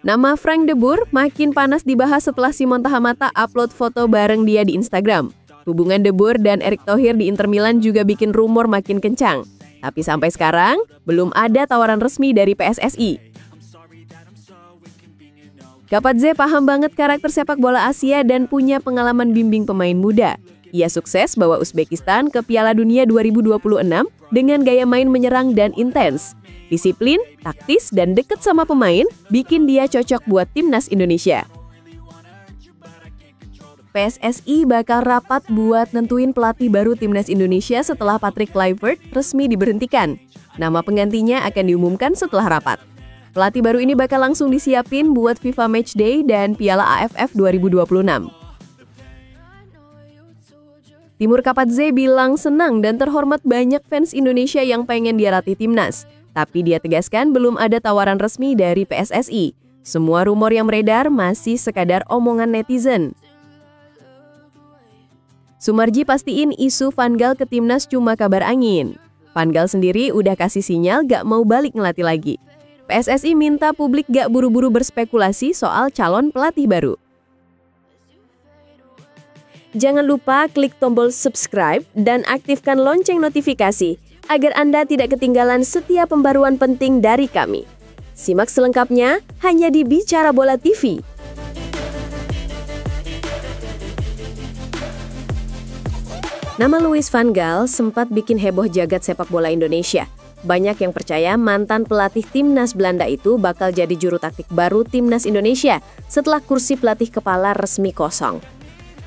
Nama Frank de Boer makin panas dibahas setelah Simon Tahamata upload foto bareng dia di Instagram. Hubungan de Boer dan Erick Thohir di Inter Milan juga bikin rumor makin kencang. Tapi sampai sekarang, belum ada tawaran resmi dari PSSI. Kapadze paham banget karakter sepak bola Asia dan punya pengalaman bimbing pemain muda. Ia sukses bawa Uzbekistan ke Piala Dunia 2026 dengan gaya main menyerang dan intens. Disiplin, taktis, dan deket sama pemain bikin dia cocok buat timnas Indonesia. PSSI bakal rapat buat nentuin pelatih baru timnas Indonesia setelah Patrick Kluivert resmi diberhentikan. Nama penggantinya akan diumumkan setelah rapat. Pelatih baru ini bakal langsung disiapin buat FIFA Matchday dan Piala AFF 2026. Timur Kapadze bilang senang dan terhormat banyak fans Indonesia yang pengen dia latih timnas. Tapi dia tegaskan belum ada tawaran resmi dari PSSI. Semua rumor yang beredar masih sekadar omongan netizen. Sumarji pastiin isu Van Gaal ke timnas cuma kabar angin. Van Gaal sendiri udah kasih sinyal gak mau balik ngelatih lagi. PSSI minta publik gak buru-buru berspekulasi soal calon pelatih baru. Jangan lupa klik tombol subscribe dan aktifkan lonceng notifikasi agar Anda tidak ketinggalan setiap pembaruan penting dari kami. Simak selengkapnya hanya di Bicara Bola TV. Nama Louis van Gaal sempat bikin heboh jagat sepak bola Indonesia. Banyak yang percaya mantan pelatih timnas Belanda itu bakal jadi juru taktik baru timnas Indonesia setelah kursi pelatih kepala resmi kosong.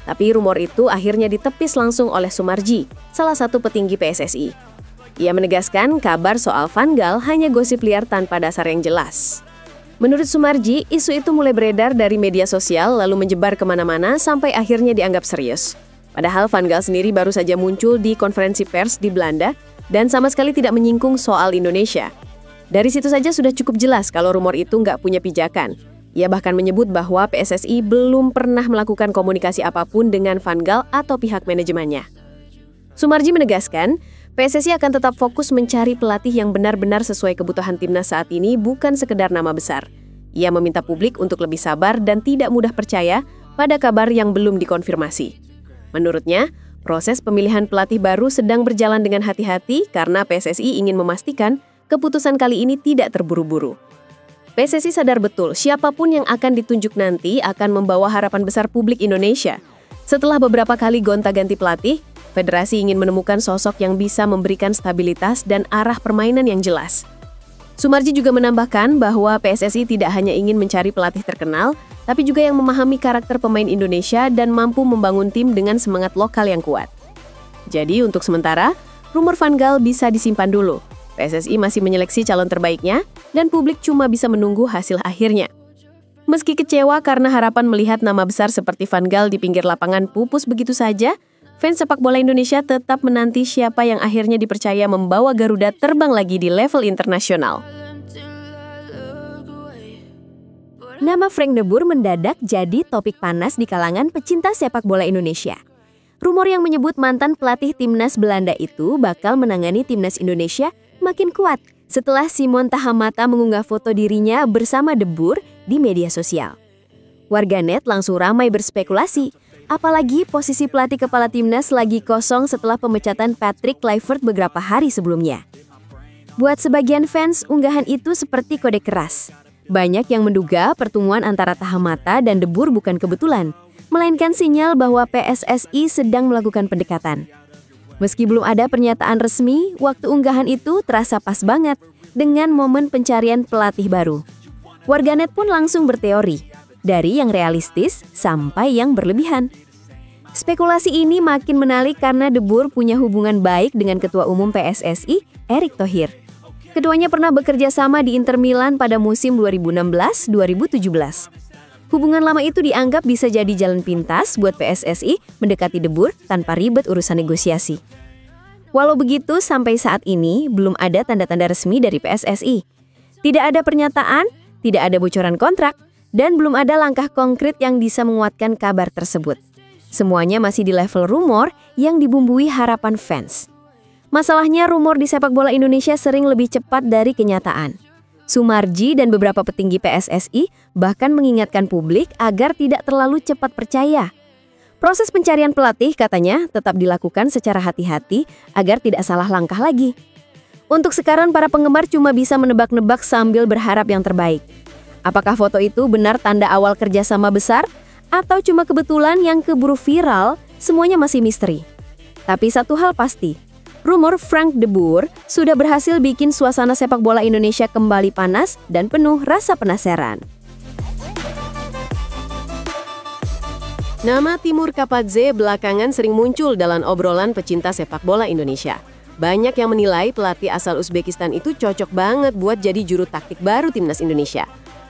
Tapi rumor itu akhirnya ditepis langsung oleh Sumarji, salah satu petinggi PSSI. Ia menegaskan kabar soal Van Gaal hanya gosip liar tanpa dasar yang jelas. Menurut Sumarji, isu itu mulai beredar dari media sosial lalu menyebar kemana-mana sampai akhirnya dianggap serius. Padahal Van Gaal sendiri baru saja muncul di konferensi pers di Belanda dan sama sekali tidak menyinggung soal Indonesia. Dari situ saja sudah cukup jelas kalau rumor itu nggak punya pijakan. Ia bahkan menyebut bahwa PSSI belum pernah melakukan komunikasi apapun dengan Van Gaal atau pihak manajemennya. Sumarji menegaskan, PSSI akan tetap fokus mencari pelatih yang benar-benar sesuai kebutuhan timnas saat ini, bukan sekedar nama besar. Ia meminta publik untuk lebih sabar dan tidak mudah percaya pada kabar yang belum dikonfirmasi. Menurutnya, proses pemilihan pelatih baru sedang berjalan dengan hati-hati karena PSSI ingin memastikan keputusan kali ini tidak terburu-buru. PSSI sadar betul siapapun yang akan ditunjuk nanti akan membawa harapan besar publik Indonesia. Setelah beberapa kali gonta-ganti pelatih, Federasi ingin menemukan sosok yang bisa memberikan stabilitas dan arah permainan yang jelas. Sumarji juga menambahkan bahwa PSSI tidak hanya ingin mencari pelatih terkenal, tapi juga yang memahami karakter pemain Indonesia dan mampu membangun tim dengan semangat lokal yang kuat. Jadi untuk sementara, rumor Van Gaal bisa disimpan dulu. PSSI masih menyeleksi calon terbaiknya dan publik cuma bisa menunggu hasil akhirnya. Meski kecewa karena harapan melihat nama besar seperti Van Gaal di pinggir lapangan pupus begitu saja, fans sepak bola Indonesia tetap menanti siapa yang akhirnya dipercaya membawa Garuda terbang lagi di level internasional. Nama Frank de Boer mendadak jadi topik panas di kalangan pecinta sepak bola Indonesia. Rumor yang menyebut mantan pelatih timnas Belanda itu bakal menangani timnas Indonesia makin kuat setelah Simon Tahamata mengunggah foto dirinya bersama de Boer di media sosial. Warganet langsung ramai berspekulasi. Apalagi posisi pelatih kepala timnas lagi kosong setelah pemecatan Patrick Kluivert beberapa hari sebelumnya. Buat sebagian fans, unggahan itu seperti kode keras. Banyak yang menduga pertemuan antara Tahamata dan de Boer bukan kebetulan, melainkan sinyal bahwa PSSI sedang melakukan pendekatan. Meski belum ada pernyataan resmi, waktu unggahan itu terasa pas banget dengan momen pencarian pelatih baru. Warganet pun langsung berteori. Dari yang realistis sampai yang berlebihan. Spekulasi ini makin menarik karena de Boer punya hubungan baik dengan Ketua Umum PSSI, Erick Thohir. Keduanya pernah bekerja sama di Inter Milan pada musim 2016-2017. Hubungan lama itu dianggap bisa jadi jalan pintas buat PSSI mendekati de Boer tanpa ribet urusan negosiasi. Walau begitu, sampai saat ini belum ada tanda-tanda resmi dari PSSI. Tidak ada pernyataan, tidak ada bocoran kontrak, dan belum ada langkah konkret yang bisa menguatkan kabar tersebut. Semuanya masih di level rumor yang dibumbui harapan fans. Masalahnya rumor di sepak bola Indonesia sering lebih cepat dari kenyataan. Sumarji dan beberapa petinggi PSSI bahkan mengingatkan publik agar tidak terlalu cepat percaya. Proses pencarian pelatih katanya tetap dilakukan secara hati-hati agar tidak salah langkah lagi. Untuk sekarang para penggemar cuma bisa menebak-nebak sambil berharap yang terbaik. Apakah foto itu benar tanda awal kerjasama besar? Atau cuma kebetulan yang keburu viral? Semuanya masih misteri. Tapi satu hal pasti, rumor Frank de Boer sudah berhasil bikin suasana sepak bola Indonesia kembali panas dan penuh rasa penasaran. Nama Timur Kapadze belakangan sering muncul dalam obrolan pecinta sepak bola Indonesia. Banyak yang menilai pelatih asal Uzbekistan itu cocok banget buat jadi juru taktik baru timnas Indonesia.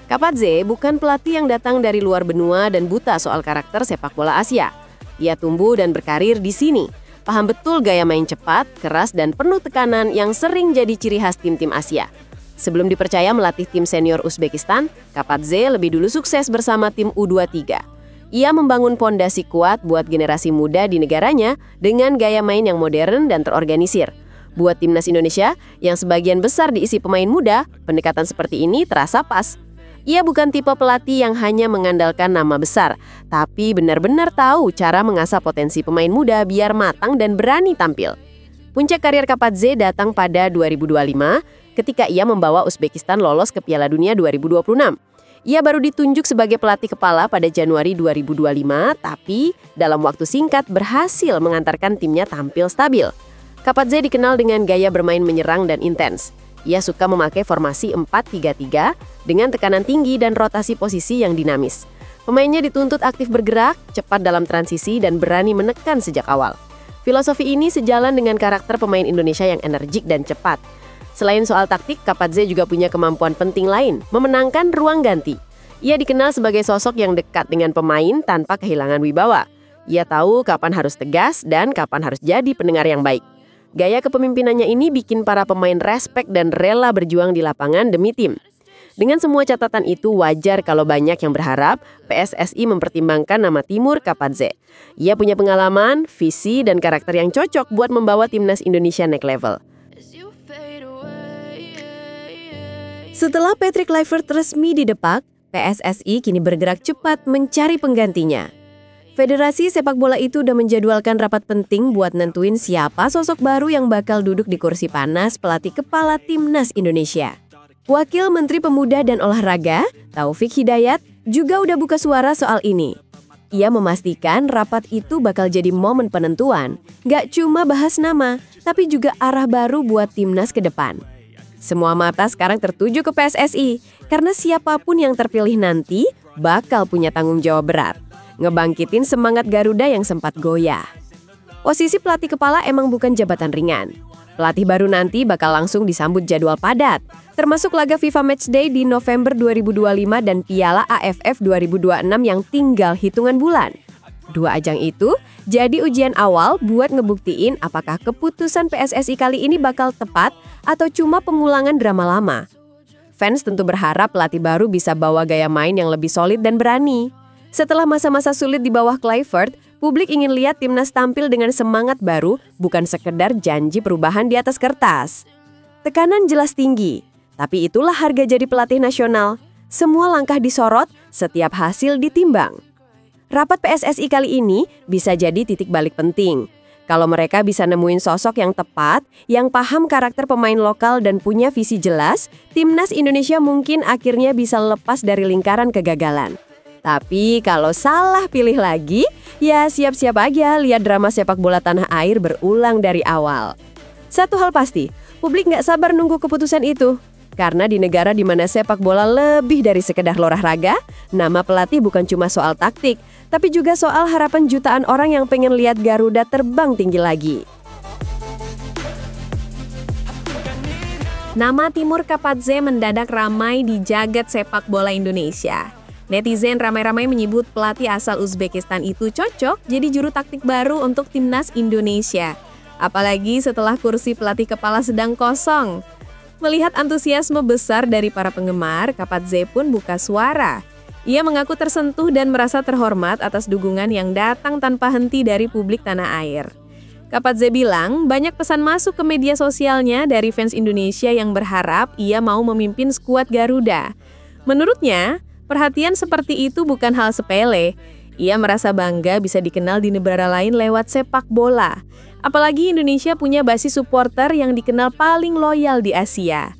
Kapadze bukan pelatih yang datang dari luar benua dan buta soal karakter sepak bola Asia. Ia tumbuh dan berkarir di sini. Paham betul gaya main cepat, keras, dan penuh tekanan yang sering jadi ciri khas tim-tim Asia. Sebelum dipercaya melatih tim senior Uzbekistan, Kapadze lebih dulu sukses bersama tim U23. Ia membangun pondasi kuat buat generasi muda di negaranya dengan gaya main yang modern dan terorganisir. Buat timnas Indonesia, yang sebagian besar diisi pemain muda, pendekatan seperti ini terasa pas. Ia bukan tipe pelatih yang hanya mengandalkan nama besar, tapi benar-benar tahu cara mengasah potensi pemain muda biar matang dan berani tampil. Puncak karir Kapadze datang pada 2025 ketika ia membawa Uzbekistan lolos ke Piala Dunia 2026. Ia baru ditunjuk sebagai pelatih kepala pada Januari 2025, tapi dalam waktu singkat berhasil mengantarkan timnya tampil stabil. Kapadze dikenal dengan gaya bermain menyerang dan intens. Ia suka memakai formasi 4-3-3 dengan tekanan tinggi dan rotasi posisi yang dinamis. Pemainnya dituntut aktif bergerak, cepat dalam transisi, dan berani menekan sejak awal. Filosofi ini sejalan dengan karakter pemain Indonesia yang energik dan cepat. Selain soal taktik, Kapadze juga punya kemampuan penting lain, memenangkan ruang ganti. Ia dikenal sebagai sosok yang dekat dengan pemain tanpa kehilangan wibawa. Ia tahu kapan harus tegas dan kapan harus jadi pendengar yang baik. Gaya kepemimpinannya ini bikin para pemain respek dan rela berjuang di lapangan demi tim. Dengan semua catatan itu, wajar kalau banyak yang berharap PSSI mempertimbangkan nama Timur Kapadze. Ia punya pengalaman, visi, dan karakter yang cocok buat membawa timnas Indonesia next level. Setelah Patrick Kluivert resmi didepak, PSSI kini bergerak cepat mencari penggantinya. Federasi sepak bola itu udah menjadwalkan rapat penting buat nentuin siapa sosok baru yang bakal duduk di kursi panas pelatih kepala timnas Indonesia. Wakil Menteri Pemuda dan Olahraga, Taufik Hidayat, juga udah buka suara soal ini. Ia memastikan rapat itu bakal jadi momen penentuan, gak cuma bahas nama, tapi juga arah baru buat timnas ke depan. Semua mata sekarang tertuju ke PSSI, karena siapapun yang terpilih nanti bakal punya tanggung jawab berat. Ngebangkitin semangat Garuda yang sempat goyah. Posisi pelatih kepala emang bukan jabatan ringan. Pelatih baru nanti bakal langsung disambut jadwal padat, termasuk laga FIFA Matchday di November 2025 dan Piala AFF 2026 yang tinggal hitungan bulan. Dua ajang itu jadi ujian awal buat ngebuktiin apakah keputusan PSSI kali ini bakal tepat atau cuma pengulangan drama lama. Fans tentu berharap pelatih baru bisa bawa gaya main yang lebih solid dan berani. Setelah masa-masa sulit di bawah Kluivert, publik ingin lihat timnas tampil dengan semangat baru, bukan sekedar janji perubahan di atas kertas. Tekanan jelas tinggi, tapi itulah harga jadi pelatih nasional. Semua langkah disorot, setiap hasil ditimbang. Rapat PSSI kali ini bisa jadi titik balik penting. Kalau mereka bisa nemuin sosok yang tepat, yang paham karakter pemain lokal dan punya visi jelas, timnas Indonesia mungkin akhirnya bisa lepas dari lingkaran kegagalan. Tapi kalau salah pilih lagi, ya siap-siap aja lihat drama sepak bola tanah air berulang dari awal. Satu hal pasti, publik nggak sabar nunggu keputusan itu. Karena di negara di mana sepak bola lebih dari sekedar olahraga, nama pelatih bukan cuma soal taktik, tapi juga soal harapan jutaan orang yang pengen lihat Garuda terbang tinggi lagi. Nama Timur Kapadze mendadak ramai di jagat sepak bola Indonesia. Netizen ramai-ramai menyebut pelatih asal Uzbekistan itu cocok jadi juru taktik baru untuk timnas Indonesia. Apalagi setelah kursi pelatih kepala sedang kosong. Melihat antusiasme besar dari para penggemar, Kapadze pun buka suara. Ia mengaku tersentuh dan merasa terhormat atas dukungan yang datang tanpa henti dari publik tanah air. Kapatze bilang banyak pesan masuk ke media sosialnya dari fans Indonesia yang berharap ia mau memimpin skuad Garuda. Menurutnya, perhatian seperti itu bukan hal sepele. Ia merasa bangga bisa dikenal di negara lain lewat sepak bola. Apalagi Indonesia punya basis supporter yang dikenal paling loyal di Asia.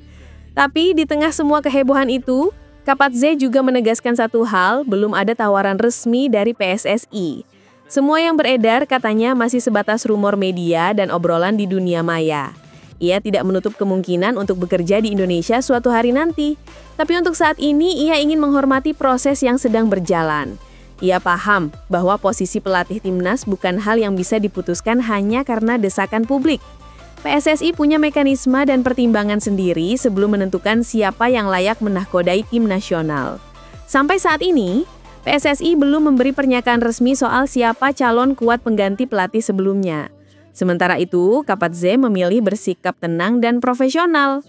Tapi di tengah semua kehebohan itu, Kapatze juga menegaskan satu hal, belum ada tawaran resmi dari PSSI. Semua yang beredar katanya masih sebatas rumor media dan obrolan di dunia maya. Ia tidak menutup kemungkinan untuk bekerja di Indonesia suatu hari nanti. Tapi untuk saat ini, ia ingin menghormati proses yang sedang berjalan. Ia paham bahwa posisi pelatih timnas bukan hal yang bisa diputuskan hanya karena desakan publik. PSSI punya mekanisme dan pertimbangan sendiri sebelum menentukan siapa yang layak menahkodai tim nasional. Sampai saat ini, PSSI belum memberi pernyataan resmi soal siapa calon kuat pengganti pelatih sebelumnya. Sementara itu, Kapatze memilih bersikap tenang dan profesional.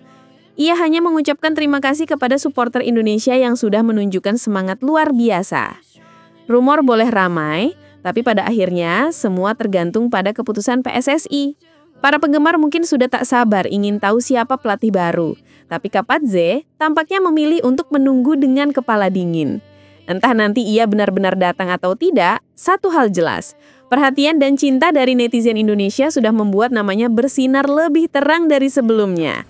Ia hanya mengucapkan terima kasih kepada supporter Indonesia yang sudah menunjukkan semangat luar biasa. Rumor boleh ramai, tapi pada akhirnya semua tergantung pada keputusan PSSI. Para penggemar mungkin sudah tak sabar ingin tahu siapa pelatih baru, tapi Kapatze tampaknya memilih untuk menunggu dengan kepala dingin. Entah nanti ia benar-benar datang atau tidak, satu hal jelas, perhatian dan cinta dari netizen Indonesia sudah membuat namanya bersinar lebih terang dari sebelumnya.